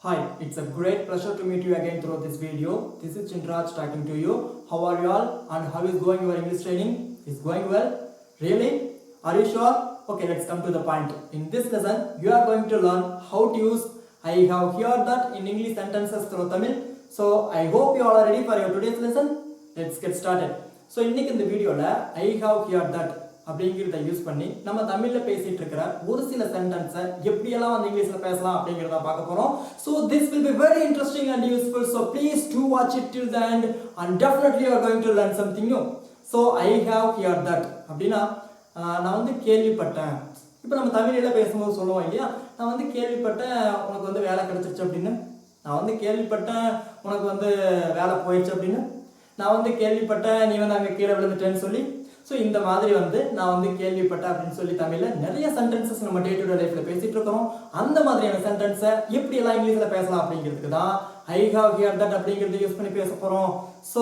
Hi, it's a great pleasure to meet you again through this video. This is Chinraj talking to you. How are you all and how is going your English training? Is going well? Really? Are you sure? Okay, let's come to the point. In this lesson, you are going to learn how to use I have heard that in English sentences through Tamil. So, I hope you all are ready for your today's lesson. Let's get started. So, இன்னைக்கு இந்த வீடியோல I have heard that அப்படிங்கிறத use பண்ணி நம்ம தமிழ்ல பேசிட்டு இருக்கிற ஒரு சில சென்டென்ஸை எப்படியெல்லாம் வந்து இங்கிலீஷ்ல பேசலாம் அப்படிங்கிறத பார்க்க போறோம். So this will be very interesting and useful. So please do watch it till the end and definitely you are going to learn something new. So I have heard that அப்படின்னா நான் வந்து கேள்விப்பட்டேன். இப்போ நம்ம தமிழ்ல பேசும்போது சொல்லுவோம் இல்லையா, நான் வந்து கேள்விப்பட்டேன் உனக்கு வந்து வேலை கிடைச்சிருச்சு அப்படின்னு, நான் வந்து கேள்விப்பட்டேன் உனக்கு வந்து வேலை போயிடுச்சு அப்படின்னு, நான் வந்து கேள்விப்பட்டேன் நீ வந்து அங்கே கீழே விழுந்துட்டேன்னு சொல்லி. ஸோ இந்த மாதிரி வந்து நான் வந்து கேள்விப்பட்டேன் அப்படின்னு சொல்லி தமிழில் நிறைய சென்டென்சஸ் நம்ம டே டு டே லைஃப்பில் பேசிகிட்டு இருக்கிறோம். அந்த மாதிரியான சென்டென்ஸை எப்படியெல்லாம் இங்கிலீஷில் பேசலாம் அப்படிங்கிறதுக்கு தான் ஐ ஹாவ் ஹியர் தட் அப்படிங்கிறத யூஸ் பண்ணி பேச போகிறோம். So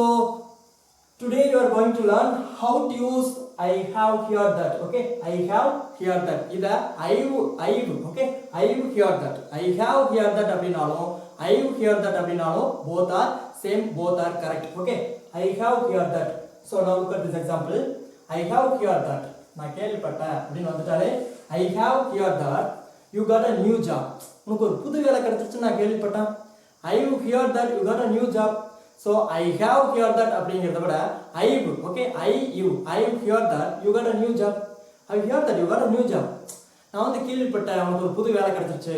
today you are going to learn how to use I have hear that. Okay, I have hear that இதை I've okay, I've hear that, I have hear that அப்படின்னாலும் I've hear that அப்படின்னாலும் both are same, both are correct. Okay, I have hear that. So now look at this example. I have heard that. நான் கேள்விப்பட்டேன் அப்படின்னு வந்துட்டாலே I have heard that you got a new job. உனக்கு ஒரு புது வேலை கிடைச்சிருச்சு நான் கேள்விப்பட்டேன். I have heard that you got a new job. So I have heard that அப்படிங்கிறத விட I've, okay, I've heard that you got a new job. I've heard that you got a new job. நான் வந்து கேள்விப்பட்டேன் உனக்கு ஒரு புது வேலை கிடைச்சிருச்சு.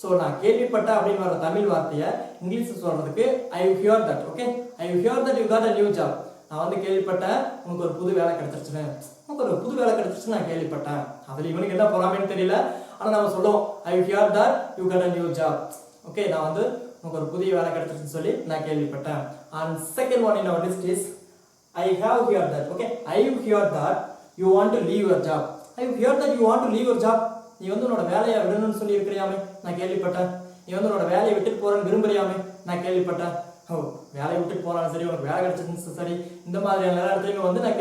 ஸோ நான் கேள்விப்பட்டேன் அப்படின்னு வர தமிழ் வார்த்தையை இங்கிலீஷ் சொல்றதுக்கு I've heard that. Okay, I've heard that you got a new job. நான் வந்து கேள்விப்பட்டேன் உனக்கு ஒரு புது வேலை கிடைச்சிருச்சுன்னு, உனக்கு ஒரு புது வேலை கிடைச்சிருச்சு நான் கேள்விப்பட்டேன். அதில் இவனுக்கு என்ன போறாமேன்னு தெரியல, ஆனால் நம்ம சொல்லுவோம் I hear that you got a new job. Okay, நான் வந்து உனக்கு ஒரு புதிய வேலை கிடைச்சிருச்சுன்னு சொல்லி நான் கேள்விப்பட்டேன். And second one in our list is I have hear that. Okay, I hear that you want to leave your job. I hear that you want to leave your job. நீ வந்து உன்னோட வேலையை விடணும்னு சொல்லி இருக்கிறியாமே நான் கேள்விப்பட்டேன். நீ வந்து உன்னோட வேலையை விட்டுட்டு போறேன்னு விரும்புறியாமே நான் கேள்விப்பட்டேன். வேலையை விட்டுட்டு போனாலும் சரி, உனக்கு வேலை கிடைச்சிருந்துச்சு சரி, இந்த மாதிரியான எல்லா இடத்துலையும் வந்து நான்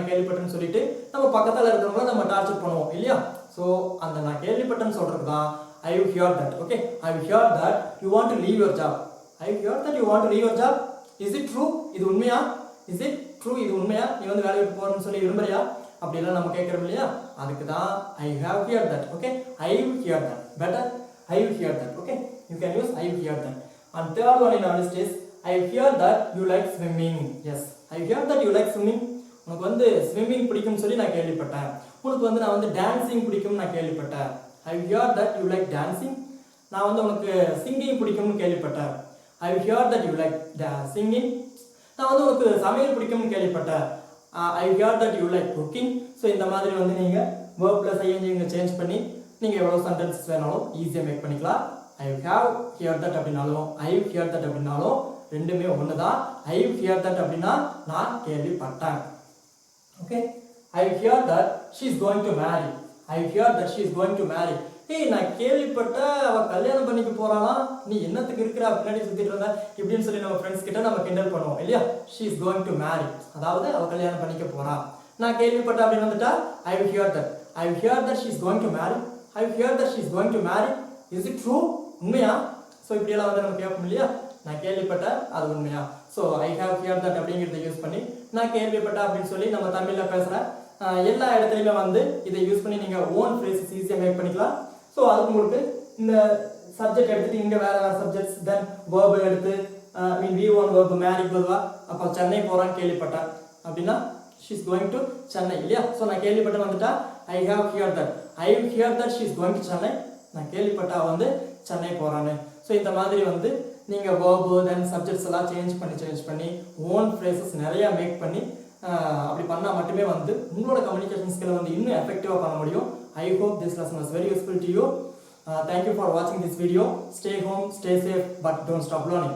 கேள்விப்பட்டேன்னு சொல்லிட்டு நம்ம பக்கத்தில் இருக்கிறவங்கள நம்ம டார்ச்சர் பண்ணுவோம் இல்லையா. ஸோ அந்த நான் கேள்விப்பட்டேன்னு சொல்றது தான் I hear that. Okay, I hear that you want to leave your job. I hear that you want to leave your job. Is it true? இது உண்மையா? Is it true? இது உண்மையா? நீ வந்து வேலையை விட்டு போறேன்னு சொல்லி விரும்புறியா? அப்படிலாம் நம்ம கேட்கறோம் இல்லையா, அதுக்கு தான் I have hear that. Okay, I hear that. Better I hear that. Okay, you can use I hear that. And third one in our list is I hear that you like swimming. Yes, I hear that you like swimming. உனக்கு வந்து swimming பிடிக்கும்னு சொல்லி நான் கேள்விப்பட்டேன். உனக்கு வந்து நான் வந்து டான்சிங் பிடிக்கும்னு நான் கேள்விப்பட்டேன். I hear that you like dancing. நான் வந்து உனக்கு சிங்கிங் பிடிக்கும்னு கேள்விப்பட்டேன். I hear that you like singing. நான் வந்து உனக்கு சமையல் பிடிக்கும்னு கேள்விப்பட்டேன். I hear that you like cooking. So இந்த மாதிரி வந்து நீங்க verb plus ing சேஞ்ச் பண்ணி நீங்க எவ்வளவு சென்டென்சஸ் வேணாலும் ஈஸியாக மேக் பண்ணிக்கலாம். I have heard that அப்படின்னாலும் I hear that அப்படின்னாலும் ரெண்டுமே ஒன்று தான். ஐ ஹியர் தட் அப்படின்னா நான் கேள்விப்பட்டேன். Okay, I hear that she is going to marry. I hear that she is going to மேரி. ஏய், நான் கேள்விப்பட்ட அவ கல்யாணம் பண்ணிக்க போறாளாம், நீ என்னத்துக்கு இருக்கிற பின்னாடி சுத்திட்டு இருந்த இப்படின்னு சொல்லி நம்ம ஃப்ரெண்ட்ஸ் கிட்ட நம்ம கிண்டல் பண்ணுவோம் இல்லையா. She is going to marry, அதாவது அவ கல்யாணம் பண்ணிக்க போறா. நான் கேள்விப்பட்ட அப்படின்னு வந்துட்டா I hear that. I hear that she is going to marry. I hear that she is going to marry. Is it true? உண்மையா? ஸோ இப்படியெல்லாம் வந்து நம்ம கேட்போம் இல்லையா, நான் கேள்விப்பட்டேன் அது உண்மையா. So I have hear that அப்படிங்கிறத யூஸ் பண்ணி நான் கேள்விப்பட்டேன் அப்படின்னு சொல்லி நம்ம தமிழில் பேசுகிற எல்லா இடத்துலையுமே வந்து இதை யூஸ் பண்ணி நீங்கள் ஓன் ஃப்ரேசஸ் ஈஸியாக மேக் பண்ணிக்கலாம். ஸோ அதுக்கு உங்களுக்கு இந்த சப்ஜெக்ட் எடுத்துட்டு இங்கே வேறு வேறு சப்ஜெக்ட்ஸ் தென் வேர்பு எடுத்து வி ஒன் வேர்பு மேரிக்கு பொதுவாக அப்போ சென்னை போகிறான்னு கேள்விப்பட்டேன் அப்படின்னா she is going to Chennai இல்லையா. ஸோ நான் கேள்விப்பட்டேன் வந்துட்டா ஐ have hear that. I hear that she is going to Chennai. நான் கேள்விப்பட்டா வந்து சென்னை போகிறான்னு. ஸோ இந்த மாதிரி வந்து நீங்கள் வேர்பு தென் சப்ஜெக்ட்ஸ் எல்லாம் சேஞ்ச் பண்ணி ஓன் ஃப்ரேசஸ் நிறையா மேக் பண்ணி அப்படி பண்ணால் மட்டுமே வந்து உங்களோட கம்யூனிகேஷன் ஸ்கில்லை வந்து இன்னும் எஃபெக்டிவாக பண்ண முடியும். I hope this lesson was very useful to you. Thank you for வாட்சிங் this video. Stay home, stay safe, but don't stop learning.